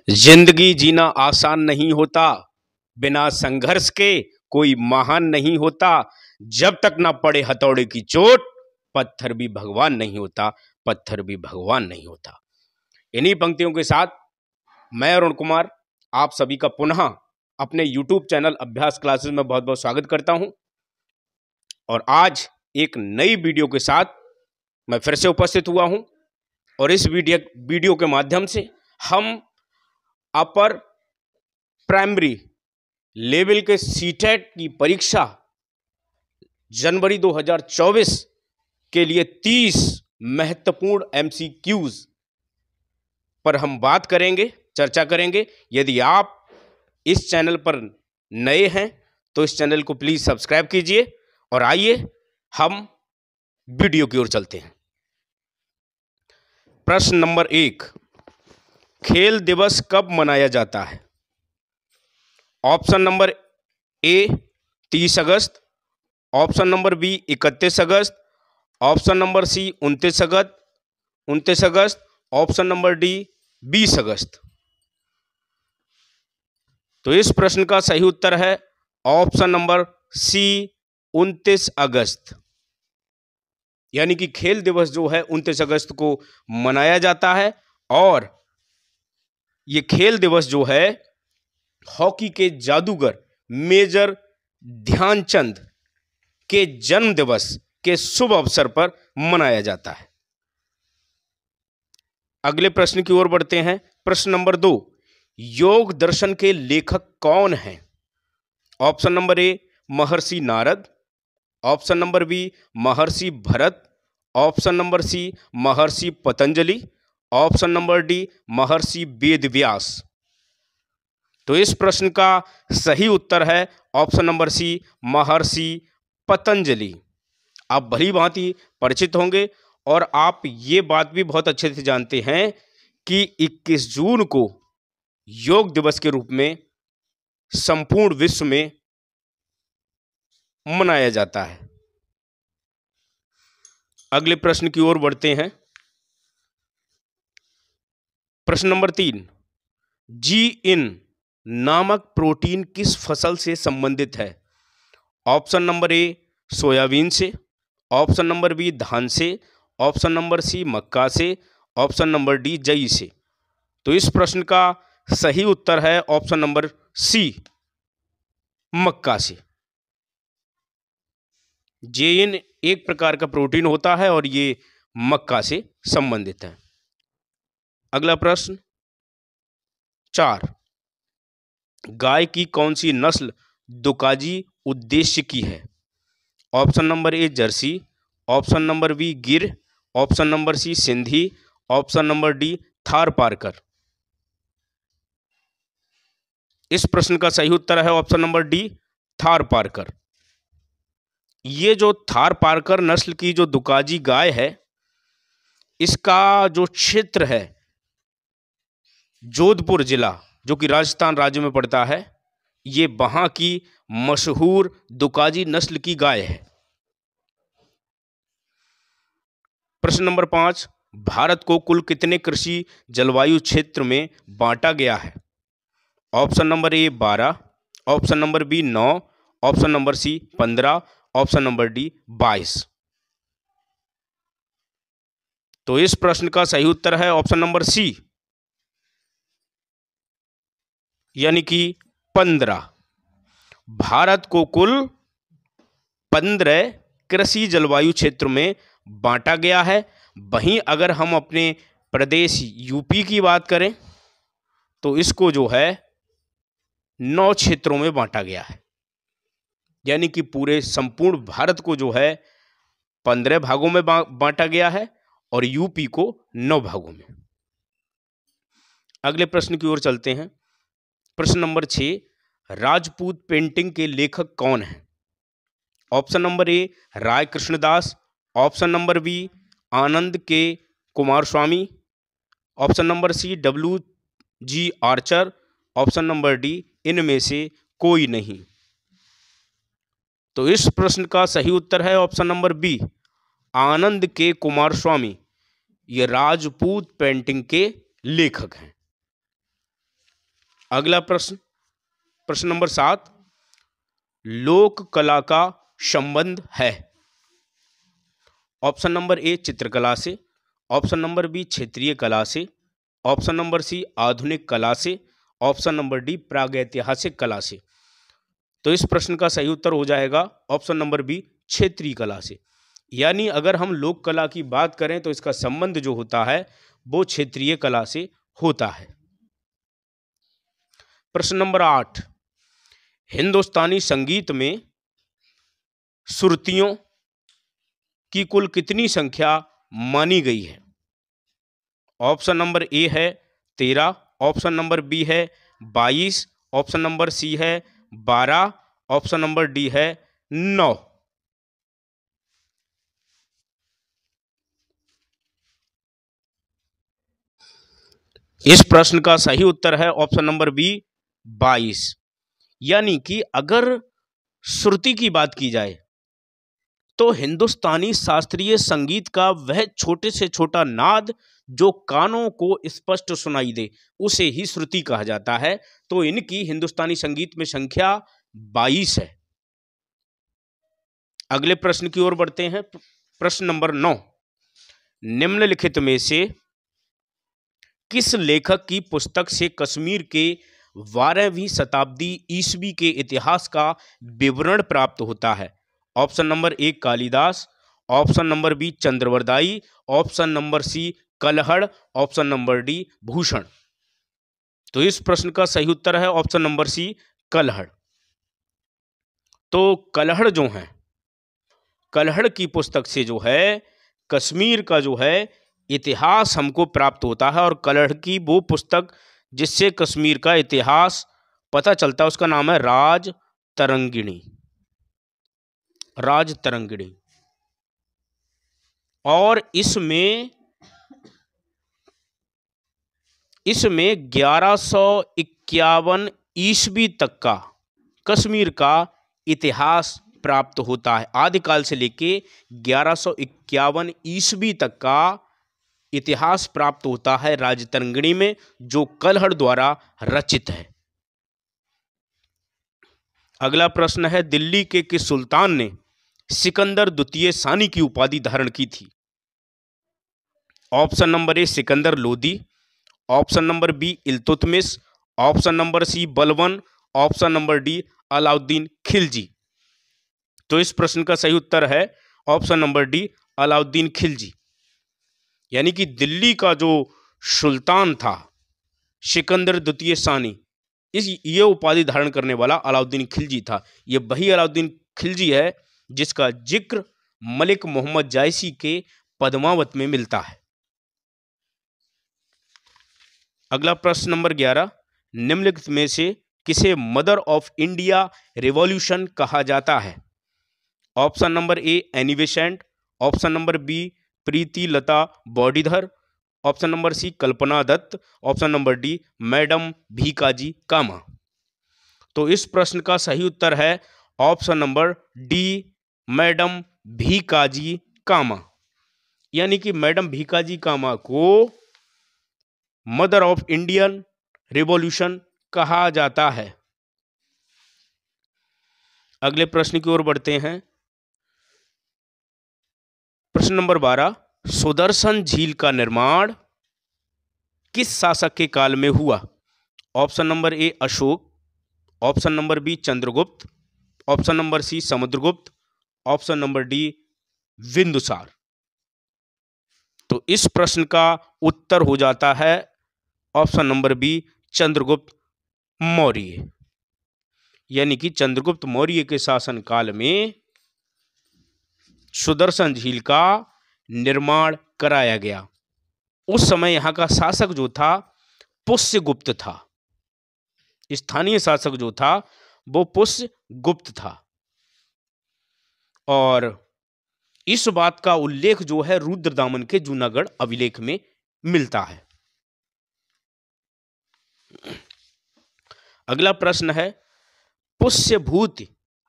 जिंदगी जीना आसान नहीं होता, बिना संघर्ष के कोई महान नहीं होता। जब तक ना पड़े हथौड़े की चोट, पत्थर भी भगवान नहीं होता, पत्थर भी भगवान नहीं होता। इन्हीं पंक्तियों के साथ मैं अरुण कुमार आप सभी का पुनः अपने YouTube चैनल अभ्यास क्लासेस में बहुत बहुत स्वागत करता हूं। और आज एक नई वीडियो के साथ मैं फिर से उपस्थित हुआ हूं और इस वीडियो के माध्यम से हम अपर प्राइमरी लेवल के सीटेट की परीक्षा जनवरी 2024 के लिए 30 महत्वपूर्ण MCQs पर हम बात करेंगे, चर्चा करेंगे। यदि आप इस चैनल पर नए हैं तो इस चैनल को प्लीज सब्सक्राइब कीजिए और आइए हम वीडियो की ओर चलते हैं। प्रश्न नंबर 1, खेल दिवस कब मनाया जाता है? ऑप्शन नंबर ए 30 अगस्त, ऑप्शन नंबर बी 31 अगस्त, ऑप्शन नंबर सी 29 अगस्त, ऑप्शन नंबर डी 20 अगस्त। तो इस प्रश्न का सही उत्तर है ऑप्शन नंबर सी 29 अगस्त। यानी कि खेल दिवस जो है 29 अगस्त को मनाया जाता है और ये खेल दिवस जो है हॉकी के जादूगर मेजर ध्यानचंद के जन्म दिवस के शुभ अवसर पर मनाया जाता है। अगले प्रश्न की ओर बढ़ते हैं। प्रश्न नंबर 2, योग दर्शन के लेखक कौन हैं? ऑप्शन नंबर ए महर्षि नारद, ऑप्शन नंबर बी महर्षि भरत, ऑप्शन नंबर सी महर्षि पतंजलि, ऑप्शन नंबर डी महर्षि वेदव्यास। तो इस प्रश्न का सही उत्तर है ऑप्शन नंबर सी महर्षि पतंजलि। आप भली भांति परिचित होंगे और आप ये बात भी बहुत अच्छे से जानते हैं कि 21 जून को योग दिवस के रूप में संपूर्ण विश्व में मनाया जाता है। अगले प्रश्न की ओर बढ़ते हैं। प्रश्न नंबर 3, जीइन नामक प्रोटीन किस फसल से संबंधित है? ऑप्शन नंबर ए सोयाबीन से, ऑप्शन नंबर बी धान से, ऑप्शन नंबर सी मक्का से, ऑप्शन नंबर डी जई से। तो इस प्रश्न का सही उत्तर है ऑप्शन नंबर सी मक्का से। जेइन एक प्रकार का प्रोटीन होता है और ये मक्का से संबंधित है। अगला प्रश्न 4, गाय की कौन सी नस्ल दुकाजी उद्देश्य की है? Option number A Jersey, option number B Gir, option number C Sindhi, option number D Thar Parkar. इस प्रश्न का सही उत्तर है option number D Thar Parkar. ये जो थार पारकर नस्ल की जो दुकाजी गाय है, इसका जो क्षेत्र है जोधपुर जिला जो कि राजस्थान राज्य में पड़ता है, ये वहां की मशहूर दुकाजी नस्ल की गाय है। प्रश्न नंबर 5, भारत को कुल कितने कृषि जलवायु क्षेत्र में बांटा गया है? Option number A 12, option number B 9, option number C 15, option number D 22। तो इस प्रश्न का सही उत्तर है ऑप्शन नंबर सी यानी कि 15। भारत को कुल 15 कृषि जलवायु क्षेत्र में बांटा गया है। वहीं अगर हम अपने प्रदेश यूपी की बात करें तो इसको जो है 9 क्षेत्रों में बांटा गया है। यानी कि पूरे संपूर्ण भारत को जो है 15 भागों में बांटा गया है और यूपी को 9 भागों में। अगले प्रश्न की ओर चलते हैं। प्रश्न नंबर 6, राजपूत पेंटिंग के लेखक कौन हैं? Option number A Rai Krishnadas, option number B Ananda K Coomaraswamy, option number C WG Archer, option number D इनमें से कोई नहीं। तो इस प्रश्न का सही उत्तर है option number B Ananda K Kumar स्वामी। ये राजपूत पेंटिंग के लेखक हैं। अगला प्रश्न, प्रश्न नंबर 7, लोक कला का संबंध है। ऑप्शन नंबर ए चित्रकला से, ऑप्शन नंबर बी क्षेत्रीय कला से, ऑप्शन नंबर सी आधुनिक कला से, ऑप्शन नंबर डी प्रागैतिहासिक कला से। तो इस प्रश्न का सही उत्तर हो जाएगा ऑप्शन नंबर बी क्षेत्रीय कला से। यानी अगर हम लोक कला की बात करें तो इसका संबंध जो होता है वो क्षेत्रीय कला से होता है। प्रश्न नंबर 8, हिंदुस्तानी संगीत में श्रुतियों की कुल कितनी संख्या मानी गई है? ऑप्शन नंबर ए है 13, ऑप्शन नंबर बी है 22, ऑप्शन नंबर सी है 12, ऑप्शन नंबर डी है 9। इस प्रश्न का सही उत्तर है ऑप्शन नंबर बी 22। यानी कि अगर श्रुति की बात की जाए तो हिंदुस्तानी शास्त्रीय संगीत का वह छोटे से छोटा नाद जो कानों को स्पष्ट सुनाई दे उसे ही श्रुति कहा जाता है। तो इनकी हिंदुस्तानी संगीत में संख्या 22 है। अगले प्रश्न की ओर बढ़ते हैं। प्रश्न नंबर 9, निम्नलिखित में से किस लेखक की पुस्तक से कश्मीर के 12वीं शताब्दी ईस्वी के इतिहास का विवरण प्राप्त होता है? Option number A Kalidas, option number B Chandravardai, option number C Kalhad, option number D Bhushan. तो इस प्रश्न का सही उत्तर है ऑप्शन नंबर सी कलहड़। तो कलहड़ जो है, कलहड़ की पुस्तक से जो है कश्मीर का जो है इतिहास हमको प्राप्त होता है। और कलहड़ की वो पुस्तक जिससे कश्मीर का इतिहास पता चलता है उसका नाम है राज तरंगिणी। राज तरंगिणी। और इसमें 1151 ईस्वी तक का कश्मीर का इतिहास प्राप्त होता है। आदिकाल से लेके 1151 ईस्वी तक का इतिहास प्राप्त होता है राजतरंगिणी में, जो कलहड़ द्वारा रचित है। अगला प्रश्न है, दिल्ली के किस सुल्तान ने सिकंदर द्वितीय सानी की उपाधि धारण की थी? Option number A Sikandar Lodi, option number B Iltutmish, option number C Balban, option number D Alauddin Khilji. तो इस प्रश्न का सही उत्तर है option number D Alauddin Khilji. यानी कि दिल्ली का जो सुल्तान था सिकंदर द्वितीय सानी, ये उपाधि धारण करने वाला अलाउद्दीन खिलजी था। ये वही अलाउद्दीन खिलजी है जिसका जिक्र मलिक मोहम्मद जायसी के पद्मावत में मिलता है। अगला प्रश्न नंबर 11, निम्नलिखित में से किसे मदर ऑफ इंडिया रिवॉल्यूशन कहा जाता है? Option number A Annie Besant, option number B Preeti Lata Waddedar, option number C Kalpana Dutt, option number D madam Bhikaji Cama. तो इस प्रश्न का सही उत्तर है option number D madam Bhikaji Cama. यानी कि मैडम भीकाजी कामा को मदर ऑफ इंडियन रिवॉल्यूशन कहा जाता है। अगले प्रश्न की ओर बढ़ते हैं। प्रश्न नंबर 12, सुदर्शन झील का निर्माण किस शासक के काल में हुआ? Option number A Ashok, option number B Chandragupta, option number C Samudragupta, option number D Bindusara. तो इस प्रश्न का उत्तर हो जाता है option number B Chandragupta Maurya. यानी कि चंद्रगुप्त मौर्य के शासन काल में सुदर्शन झील का निर्माण कराया गया। उस समय यहां का शासक जो था पुष्यगुप्त था। स्थानीय शासक जो था वो पुष्यगुप्त था। और इस बात का उल्लेख जो है रुद्रदामन के जूनागढ़ अभिलेख में मिलता है। अगला प्रश्न है, पुष्यभूत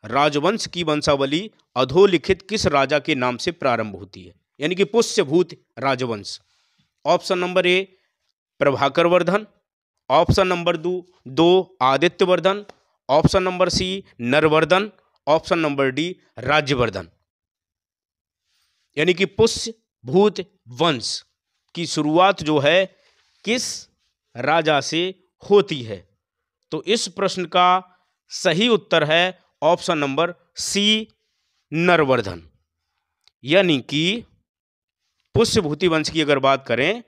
राजवंश की वंशावली अधोलिखित किस राजा के नाम से प्रारंभ होती है? यानी कि पुष्यभूत राजवंश। Option number A Prabhakar Vardhan, option number दो Adityavardhan, option number C Narvardhan, option number D Rajyavardhan. यानी कि पुष्यभूत वंश की शुरुआत जो है किस राजा से होती है? तो इस प्रश्न का सही उत्तर है ऑप्शन नंबर सी नरवर्धन। यानी कि पुष्यभूति वंश की अगर बात करें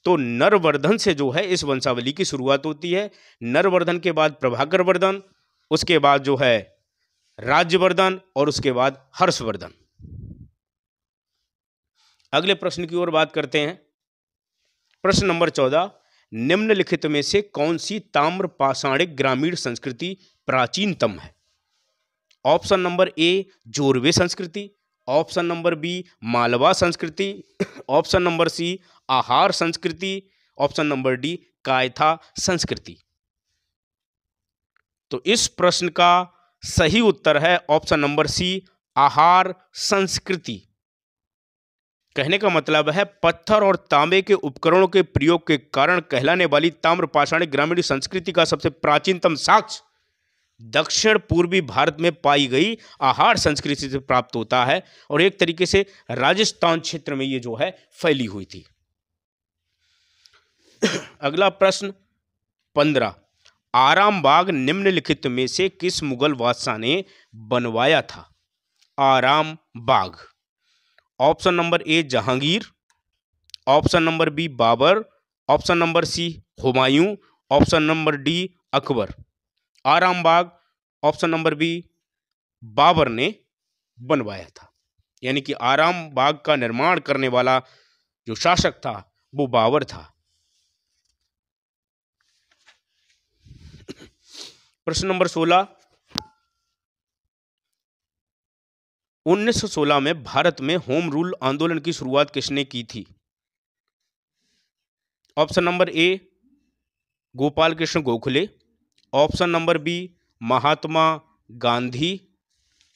तो नरवर्धन से जो है इस वंशावली की शुरुआत होती है। नरवर्धन के बाद प्रभाकर वर्धन, उसके बाद जो है राज्यवर्धन और उसके बाद हर्षवर्धन। अगले प्रश्न की ओर बात करते हैं। प्रश्न नंबर 14, निम्नलिखित में से कौन सी ताम्र पाषाणिक ग्रामीण संस्कृति प्राचीनतम है? ऑप्शन नंबर ए जोरवे संस्कृति, ऑप्शन नंबर बी मालवा संस्कृति, ऑप्शन नंबर सी आहार संस्कृति, ऑप्शन नंबर डी कायथा संस्कृति। तो इस प्रश्न का सही उत्तर है ऑप्शन नंबर सी आहार संस्कृति। कहने का मतलब है पत्थर और तांबे के उपकरणों के प्रयोग के कारण कहलाने वाली ताम्र पाषाणिक ग्रामीण संस्कृति का सबसे प्राचीनतम साक्ष्य दक्षिण पूर्वी भारत में पाई गई आहार संस्कृति से प्राप्त होता है और एक तरीके से राजस्थान क्षेत्र में ये जो है फैली हुई थी। अगला प्रश्न 15, आराम बाग निम्नलिखित में से किस मुगल बादशाह ने बनवाया था? Aram Bagh. Option number A Jahangir, option number B Babur, option number C Humayun, option number D Akbar. Aram Bagh option number B Babur ने बनवाया था। यानी कि आराम बाग का निर्माण करने वाला जो शासक था वो बाबर था। प्रश्न नंबर 16, 1916 में भारत में होम रूल आंदोलन की शुरुआत किसने की थी? Option number A Gopal Krishna Gokhale, option number B Mahatma Gandhi,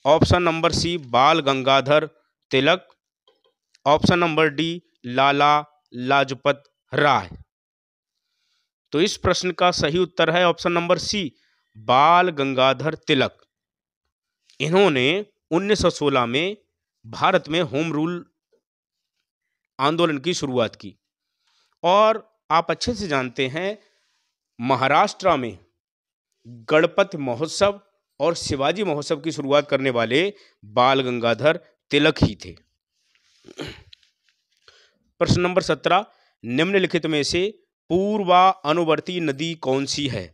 option number C Bal Gangadhar Tilak, option number D Lala Lajpat Rai. तो इस प्रश्न का सही उत्तर है option number C Bal Gangadhar तिलक। इन्होंने 1916 में भारत में होम रूल आंदोलन की शुरुआत की। और आप अच्छे से जानते हैं महाराष्ट्र में गणपति महोत्सव और शिवाजी महोत्सव की शुरुआत करने वाले बाल गंगाधर तिलक ही थे। प्रश्न नंबर 17, निम्नलिखित में से पूर्वा अनुवर्ती नदी कौन सी है?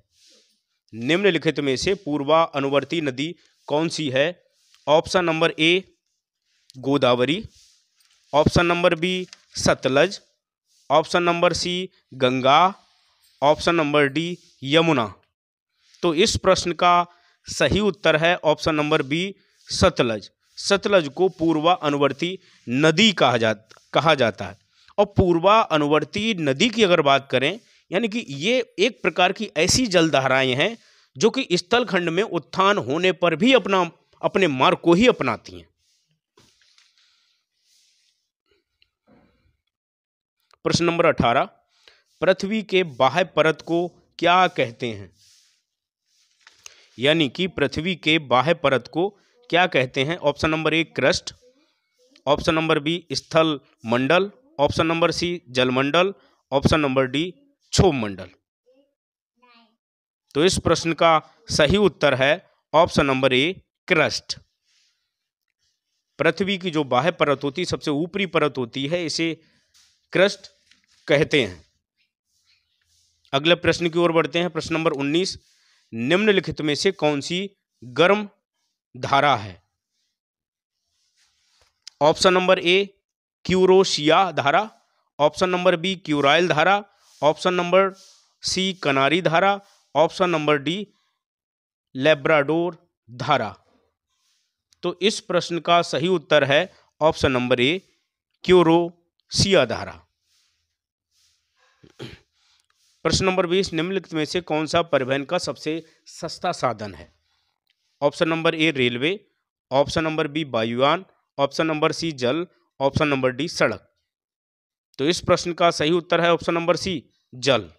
निम्नलिखित में से पूर्वा अनुवर्ती नदी कौन सी है? Option number A Godavari, option number B Sutlej, option number C Ganga, option number D Yamuna. तो इस प्रश्न का सही उत्तर है option number B Sutlej. Sutlej को पूर्वा अनुवर्ती नदी कहा जाता है। और पूर्वा अनुवर्ती नदी की अगर बात करें, यानी कि ये एक प्रकार की ऐसी जलधाराएं हैं जो कि स्थल खंड में उत्थान होने पर भी अपने मार्ग को ही अपनाती हैं। प्रश्न नंबर 18, पृथ्वी के बाह्य परत को क्या कहते हैं? यानी कि पृथ्वी के बाह्य परत को क्या कहते हैं? Option number A crust, option number B स्थल मंडल, ऑप्शन नंबर सी जलमंडल, ऑप्शन नंबर डी क्षोभ मंडल। तो इस प्रश्न का सही उत्तर है ऑप्शन नंबर ए क्रस्ट। पृथ्वी की जो बाह्य परत होती है, सबसे ऊपरी परत होती है, इसे क्रस्ट कहते हैं। अगले प्रश्न की ओर बढ़ते हैं। प्रश्न नंबर 19, निम्नलिखित में से कौन सी गर्म धारा है? ऑप्शन नंबर ए क्यूरोशिया धारा, ऑप्शन नंबर बी क्यूराइल धारा, ऑप्शन नंबर सी कनारी धारा, ऑप्शन नंबर डी लेब्राडोर धारा। तो इस प्रश्न का सही उत्तर है ऑप्शन नंबर ए क्यूरोशिया धारा। प्रश्न नंबर 20, निम्नलिखित में से कौन सा परिवहन का सबसे सस्ता साधन है? Option number A railway, option number B वायुयान, ऑप्शन नंबर सी जल, ऑप्शन नंबर डी सड़क। तो इस प्रश्न का सही उत्तर है ऑप्शन नंबर सी जल।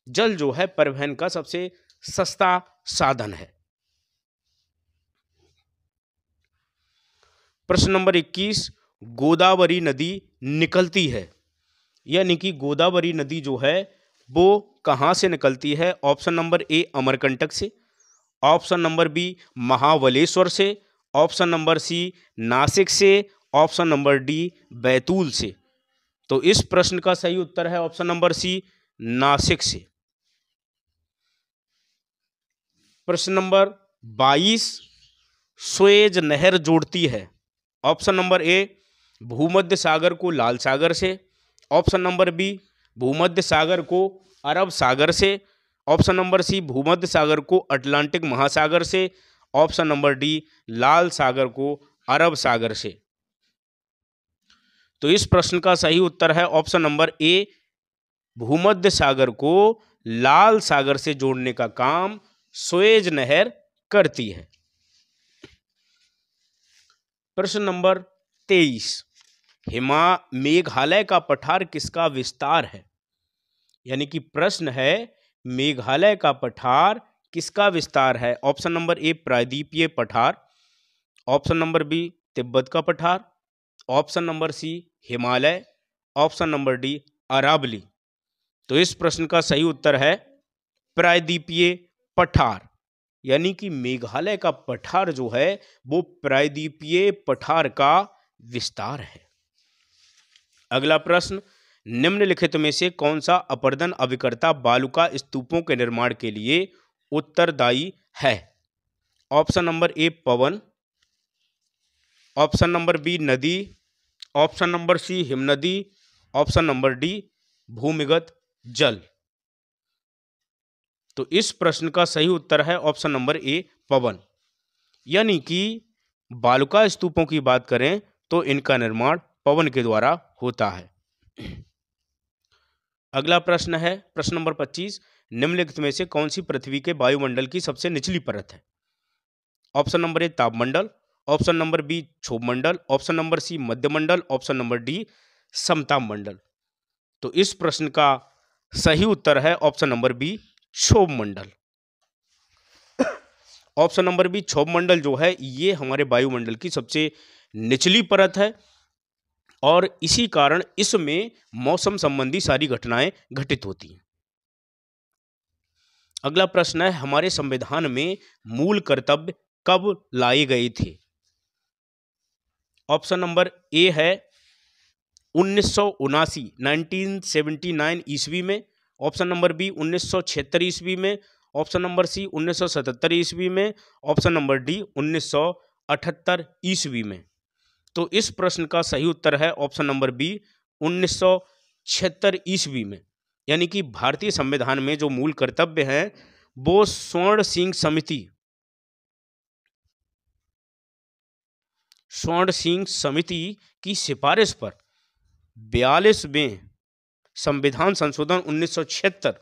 जल जो है परिवहन का सबसे सस्ता साधन है। प्रश्न नंबर 21, गोदावरी नदी निकलती है, यानी कि गोदावरी नदी जो है वो कहाँ से निकलती है? ऑप्शन नंबर ए अमरकंटक से, ऑप्शन नंबर बी महाबलेश्वर से, ऑप्शन नंबर सी नासिक से, ऑप्शन नंबर डी बैतूल से। तो इस प्रश्न का सही उत्तर है ऑप्शन नंबर सी नासिक से। प्रश्न नंबर 22, सुएज नहर जोड़ती है, ऑप्शन नंबर ए भूमध्य सागर को लाल सागर से, ऑप्शन नंबर बी भूमध्य सागर को अरब सागर से, ऑप्शन नंबर सी भूमध्य सागर को अटलांटिक महासागर से, ऑप्शन नंबर डी लाल सागर को अरब सागर से। तो इस प्रश्न का सही उत्तर है ऑप्शन नंबर ए भूमध्य सागर को लाल सागर से जोड़ने का काम सुएज नहर करती है। प्रश्न नंबर 23, मेघालय का पठार किसका विस्तार है? यानी कि प्रश्न है मेघालय का पठार किसका विस्तार है? ऑप्शन नंबर ए प्रायद्वीपीय पठार, ऑप्शन नंबर बी तिब्बत का पठार, option number C Himalaya, option number D Aravali. तो इस प्रश्न का सही उत्तर है प्रायद्वीपीय पठार, यानी कि मेघालय का पठार जो है वो प्रायद्वीपीय पठार का विस्तार है। अगला प्रश्न, निम्नलिखित में से कौन सा अपरदन अभिकर्ता बालुका स्तूपों के निर्माण के लिए उत्तरदायी है? ऑप्शन नंबर ए पवन, ऑप्शन नंबर बी नदी, ऑप्शन नंबर सी हिमनदी, ऑप्शन नंबर डी भूमिगत जल। तो इस प्रश्न का सही उत्तर है ऑप्शन नंबर ए पवन, यानी कि बालुका स्तूपों की बात करें तो इनका निर्माण पवन के द्वारा होता है। अगला प्रश्न है प्रश्न नंबर 25, निम्नलिखित में से कौन सी पृथ्वी के वायुमंडल की सबसे निचली परत है? ऑप्शन नंबर ए तापमंडल, ऑप्शन नंबर बी क्षोभमंडल, ऑप्शन नंबर सी मध्यमंडल, ऑप्शन नंबर डी समताप मंडल। तो इस प्रश्न का सही उत्तर है ऑप्शन नंबर बी क्षोभमंडल। ऑप्शन नंबर बी क्षोभमंडल जो है ये हमारे वायुमंडल की सबसे निचली परत है और इसी कारण इसमें मौसम संबंधी सारी घटनाएं घटित होती हैं। अगला प्रश्न है हमारे संविधान में मूल कर्तव्य कब लाए गए थे? ऑप्शन नंबर ए है 1979 ईस्वी में, ऑप्शन नंबर बी 1976 ईस्वी में, ऑप्शन नंबर सी 1977 ईस्वी में, ऑप्शन नंबर डी 1978 ईस्वी में। तो इस प्रश्न का सही उत्तर है ऑप्शन नंबर बी 1976 ईस्वी में, यानी कि भारतीय संविधान में जो मूल कर्तव्य हैं वो स्वर्ण सिंह समिति की सिफारिश पर 42वें संविधान संशोधन 1976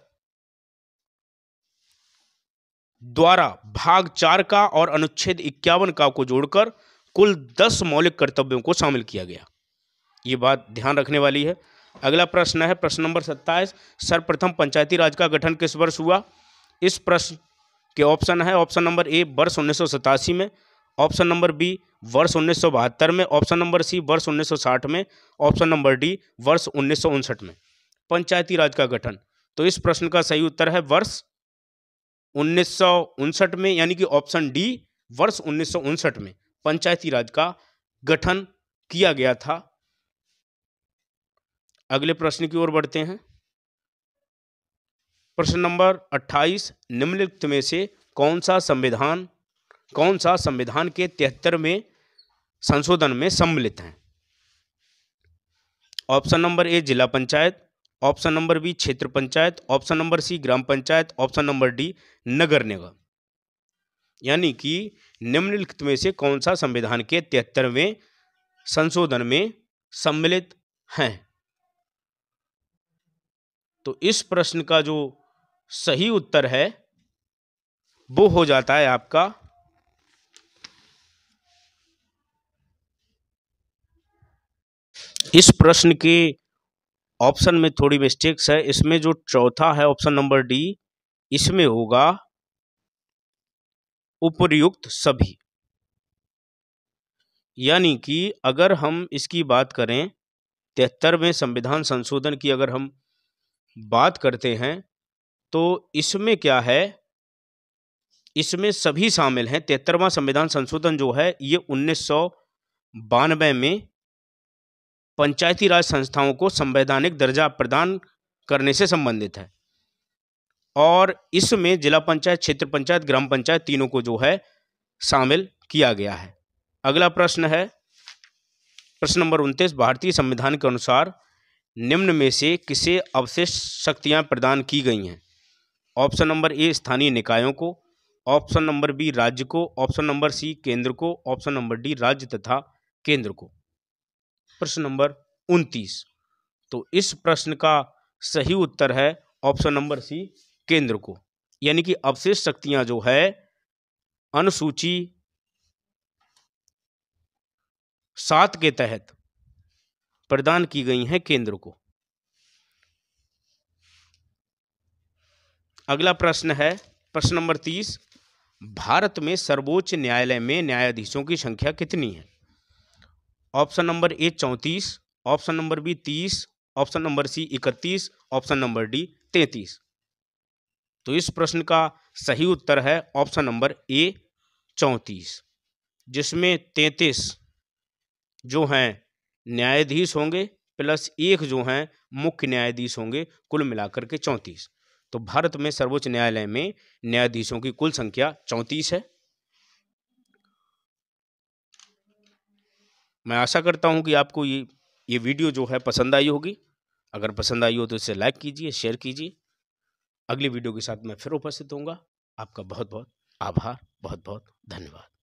द्वारा भाग 4 का और अनुच्छेद 51 का को जोड़कर कुल 10 मौलिक कर्तव्यों को शामिल किया गया। ये बात ध्यान रखने वाली है। अगला प्रश्न है प्रश्न नंबर 27, सर्वप्रथम पंचायती राज का गठन किस वर्ष हुआ? इस प्रश्न के ऑप्शन है ऑप्शन नंबर ए वर्ष 1987 में, ऑप्शन नंबर बी वर्ष 1972 में, ऑप्शन नंबर सी वर्ष 1960 में, ऑप्शन नंबर डी वर्ष 1959 में। पंचायती राज का गठन, तो इस प्रश्न का सही उत्तर है वर्ष 1959 में, यानी कि ऑप्शन डी वर्ष 1959 में पंचायती राज का गठन किया गया था। अगले प्रश्न की ओर बढ़ते हैं। प्रश्न नंबर 28, निम्नलिखित में से कौन सा संविधान के 73वें संशोधन में सम्मिलित है? ऑप्शन नंबर ए जिला पंचायत, ऑप्शन नंबर बी क्षेत्र पंचायत, ऑप्शन नंबर सी ग्राम पंचायत, ऑप्शन नंबर डी नगर निगम। यानी कि निम्नलिखित में से कौन सा संविधान के 73वें संशोधन में सम्मिलित हैं? तो इस प्रश्न का जो सही उत्तर है वो हो जाता है आपका इस प्रश्न के ऑप्शन में थोड़ी मिस्टेक्स है, इसमें जो चौथा है ऑप्शन नंबर डी, इसमें होगा उपर्युक्त सभी। यानी कि अगर हम इसकी बात करें 73वें संविधान संशोधन की अगर हम बात करते हैं तो इसमें क्या है, इसमें सभी शामिल हैं। 73वां संविधान संशोधन जो है ये 1992 में पंचायती राज संस्थाओं को संवैधानिक दर्जा प्रदान करने से संबंधित है और इसमें जिला पंचायत, क्षेत्र पंचायत, ग्राम पंचायत तीनों को जो है शामिल किया गया है। अगला प्रश्न है प्रश्न नंबर 29, भारतीय संविधान के अनुसार निम्न में से किसे अवशिष्ट शक्तियां प्रदान की गई हैं? ऑप्शन नंबर ए स्थानीय निकायों को, ऑप्शन नंबर बी राज्य को, ऑप्शन नंबर सी केंद्र को, ऑप्शन नंबर डी राज्य तथा केंद्र को। प्रश्न नंबर 29, तो इस प्रश्न का सही उत्तर है ऑप्शन नंबर सी केंद्र को। यानी कि अवशिष्ट शक्तियां जो है अनुसूची 7 के तहत प्रदान की गई हैं केंद्र को। अगला प्रश्न है प्रश्न नंबर 30, भारत में सर्वोच्च न्यायालय में न्यायाधीशों की संख्या कितनी है? Option number A 34, option number B 30, option number C 31, option number D 33। तो इस प्रश्न का सही उत्तर है ऑप्शन नंबर ए 34, जिसमें 33 जो हैं न्यायाधीश होंगे प्लस 1 जो हैं मुख्य न्यायाधीश होंगे, कुल मिलाकर के 34। तो भारत में सर्वोच्च न्यायालय में न्यायाधीशों की कुल संख्या 34 है। मैं आशा करता हूं कि आपको ये वीडियो जो है पसंद आई होगी। अगर पसंद आई हो तो इसे लाइक कीजिए, शेयर कीजिए। अगली वीडियो के साथ मैं फिर उपस्थित होऊंगा। आपका बहुत बहुत आभार, बहुत बहुत धन्यवाद।